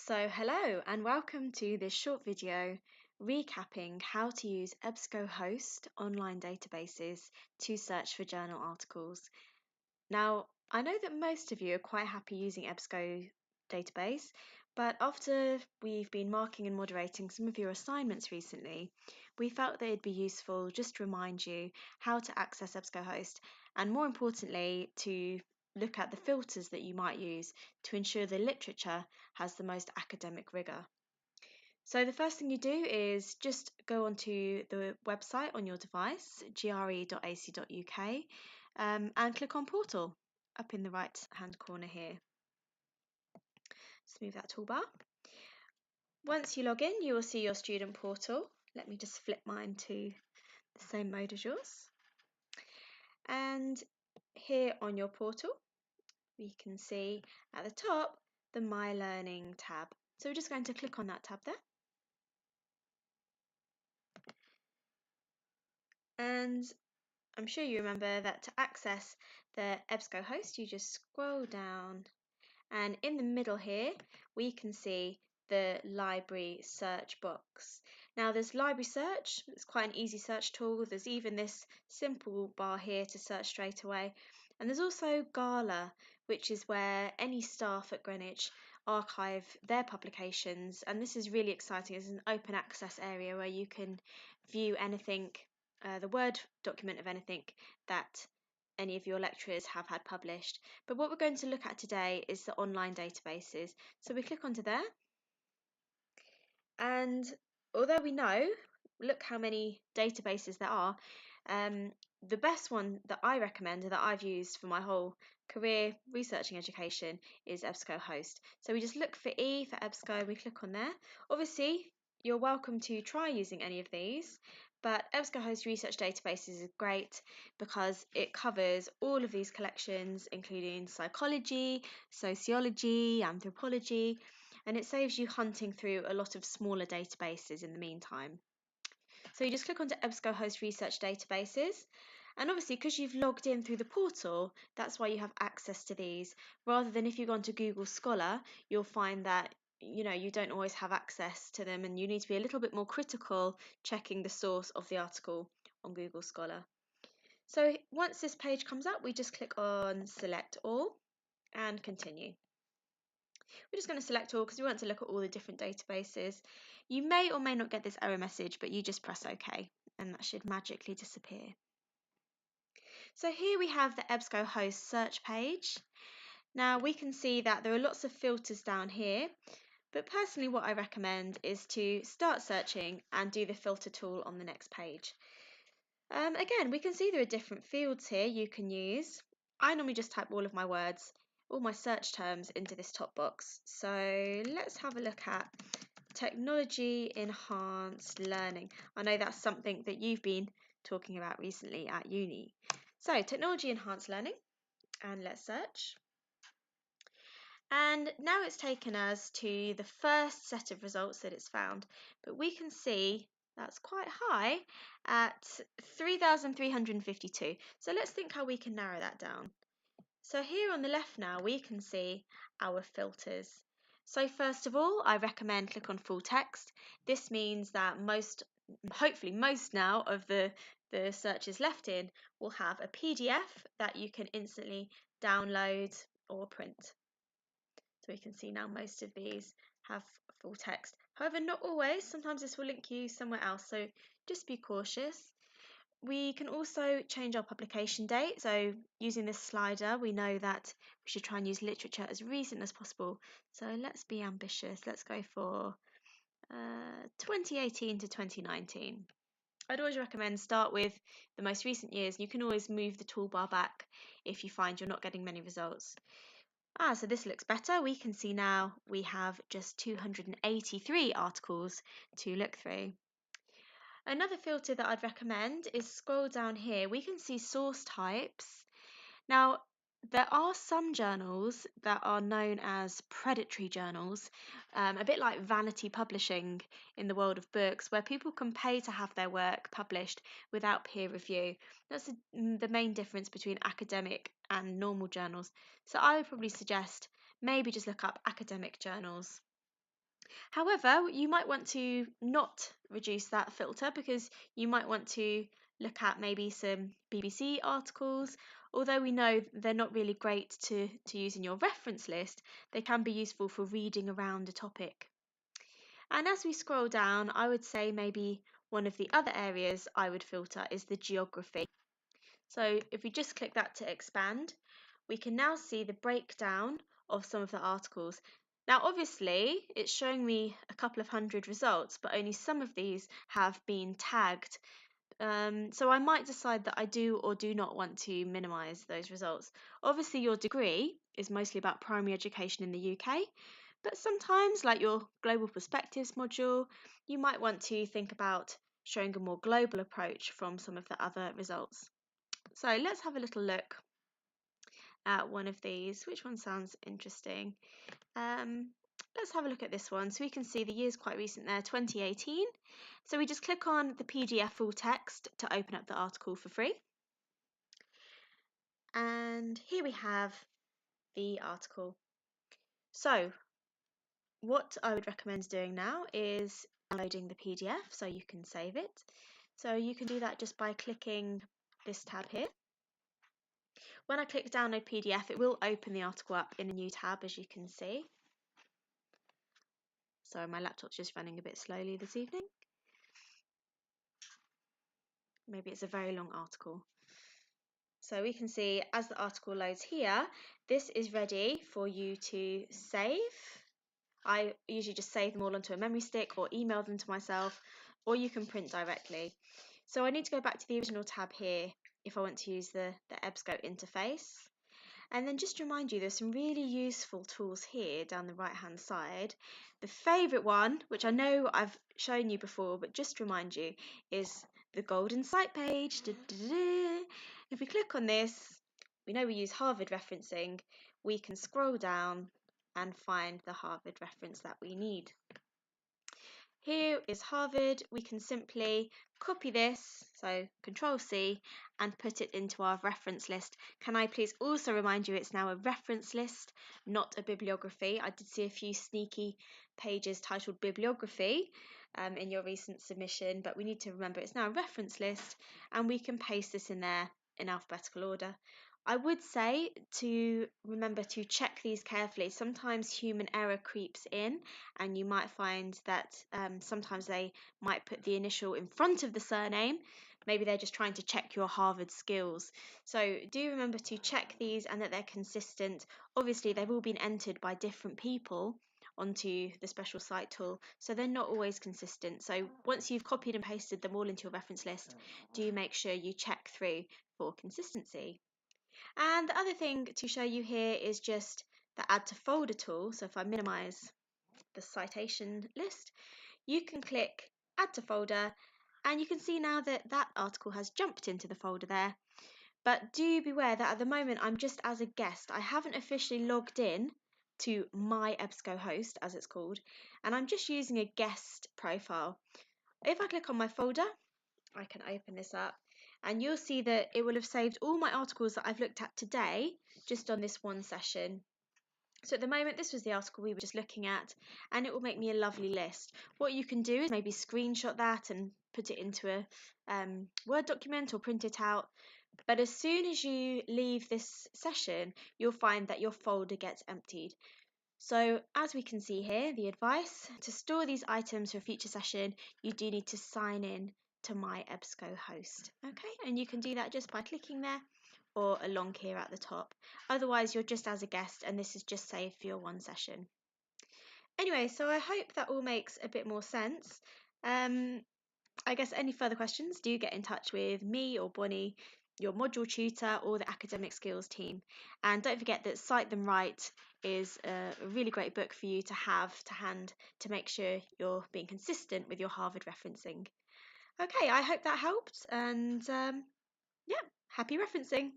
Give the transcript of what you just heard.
So hello and welcome to this short video recapping how to use EBSCO host online databases to search for journal articles. Now, I know that most of you are quite happy using EBSCO database, but after we've been marking and moderating some of your assignments recently, we felt that it'd be useful just to remind you how to access EBSCO host and more importantly to look at the filters that you might use to ensure the literature has the most academic rigour. So the first thing you do is just go onto the website on your device, gre.ac.uk, and click on Portal up in the right hand corner here. Let's move that toolbar. Once you log in, you will see your student portal. Let me just flip mine to the same mode as yours. And here on your portal, we can see at the top the My Learning tab. So we're just going to click on that tab there. And I'm sure you remember that to access the EBSCO host, you just scroll down, and in the middle here, we can see the library search box. Now there's library search, it's quite an easy search tool. There's even this simple bar here to search straight away. And there's also Gala, which is where any staff at Greenwich archive their publications. And this is really exciting. It's an open access area where you can view anything, the Word document of anything that any of your lecturers have had published. But what we're going to look at today is the online databases. So we click onto there, and although we know, look how many databases there are, the best one that I recommend and that I've used for my whole career researching education is EBSCO host. So we just look for E for EBSCO, we click on there. Obviously, you're welcome to try using any of these, but EBSCO host research databases is great because it covers all of these collections, including psychology, sociology, anthropology, and it saves you hunting through a lot of smaller databases in the meantime. So you just click onto EBSCO host research databases, and obviously because you've logged in through the portal, that's why you have access to these, rather than if you go onto Google Scholar, you'll find that you don't always have access to them, and you need to be a little bit more critical checking the source of the article on Google Scholar. So once this page comes up, we just click on select all and continue. We're just going to select all because we want to look at all the different databases. You may or may not get this error message, but you just press OK and that should magically disappear. So here we have the EBSCO host search page. Now we can see that there are lots of filters down here, but personally what I recommend is to start searching and do the filter tool on the next page. Again, we can see there are different fields here you can use. I normally just type all of my words, all my search terms into this top box. So let's have a look at technology enhanced learning. I know that's something that you've been talking about recently at uni. So technology enhanced learning, and let's search. And now it's taken us to the first set of results that it's found, but we can see that's quite high at 3,352. So let's think how we can narrow that down. So here on the left now, we can see our filters. So first of all, I recommend click on full text. This means that hopefully most now of the searches left in will have a PDF that you can instantly download or print. So we can see now most of these have full text. However, not always. Sometimes this will link you somewhere else, so just be cautious. We can also change our publication date. So using this slider, we know that we should try and use literature as recent as possible. So let's be ambitious. Let's go for 2018 to 2019. I'd always recommend start with the most recent years. You can always move the toolbar back if you find you're not getting many results. So this looks better. We can see now we have just 283 articles to look through. Another filter that I'd recommend is scroll down here. We can see source types. Now, there are some journals that are known as predatory journals, a bit like vanity publishing in the world of books, where people can pay to have their work published without peer review. That's the main difference between academic and normal journals. So I would probably suggest maybe just look up academic journals. However, you might want to not reduce that filter because you might want to look at maybe some BBC articles. Although we know they're not really great to use in your reference list, they can be useful for reading around a topic. And as we scroll down, I would say maybe one of the other areas I would filter is the geography. So if we just click that to expand, we can now see the breakdown of some of the articles. Now, obviously, it's showing me a couple of hundred results, but only some of these have been tagged. So I might decide that I do or do not want to minimise those results. Obviously, your degree is mostly about primary education in the UK, but sometimes, like your Global Perspectives module, you might want to think about showing a more global approach from some of the other results. So let's have a little look at one of these. Which one sounds interesting? Let's have a look at this one. So we can see the year's quite recent there, 2018. So we just click on the PDF full text to open up the article for free. And here we have the article. So what I would recommend doing now is downloading the PDF so you can save it. So you can do that just by clicking this tab here. When I click download PDF, it will open the article up in a new tab, as you can see. Sorry, my laptop's just running a bit slowly this evening. Maybe it's a very long article. So we can see as the article loads here, this is ready for you to save. I usually just save them all onto a memory stick or email them to myself, or you can print directly. So I need to go back to the original tab here if I want to use the EBSCO interface. And then just to remind you, there's some really useful tools here down the right hand side. The favourite one, which I know I've shown you before, but just to remind you, is the golden site page. If we click on this, we know we use Harvard referencing. We can scroll down and find the Harvard reference that we need. Here is Harvard. We can simply copy this, so Control C, and put it into our reference list. Can I please also remind you it's now a reference list, not a bibliography. I did see a few sneaky pages titled bibliography in your recent submission, but we need to remember it's now a reference list, and we can paste this in there in alphabetical order. I would say to remember to check these carefully. Sometimes human error creeps in, and you might find that sometimes they might put the initial in front of the surname. Maybe they're just trying to check your Harvard skills. So do remember to check these and that they're consistent. Obviously, they've all been entered by different people onto the special site tool, so they're not always consistent. So once you've copied and pasted them all into your reference list, do make sure you check through for consistency. And the other thing to show you here is just the add to folder tool. So if I minimize the citation list, you can click add to folder, and you can see now that that article has jumped into the folder there. But do beware that at the moment I'm just as a guest. I haven't officially logged in to my EBSCO host, as it's called, and I'm just using a guest profile. If I click on my folder, I can open this up, and you'll see that it will have saved all my articles that I've looked at today just on this one session. So at the moment, this was the article we were just looking at, and it will make me a lovely list. What you can do is maybe screenshot that and put it into a Word document or print it out. But as soon as you leave this session, you'll find that your folder gets emptied. So as we can see here, the advice to store these items for a future session, you do need to sign in to my EBSCO host. Okay, and you can do that just by clicking there or along here at the top. Otherwise, you're just as a guest and this is just saved for your one session. Anyway, so I hope that all makes a bit more sense. I guess any further questions, do get in touch with me or Bonnie, your module tutor, or the academic skills team. And don't forget that Cite Them Right is a really great book for you to have to hand to make sure you're being consistent with your Harvard referencing. Okay, I hope that helped, and yeah, happy referencing.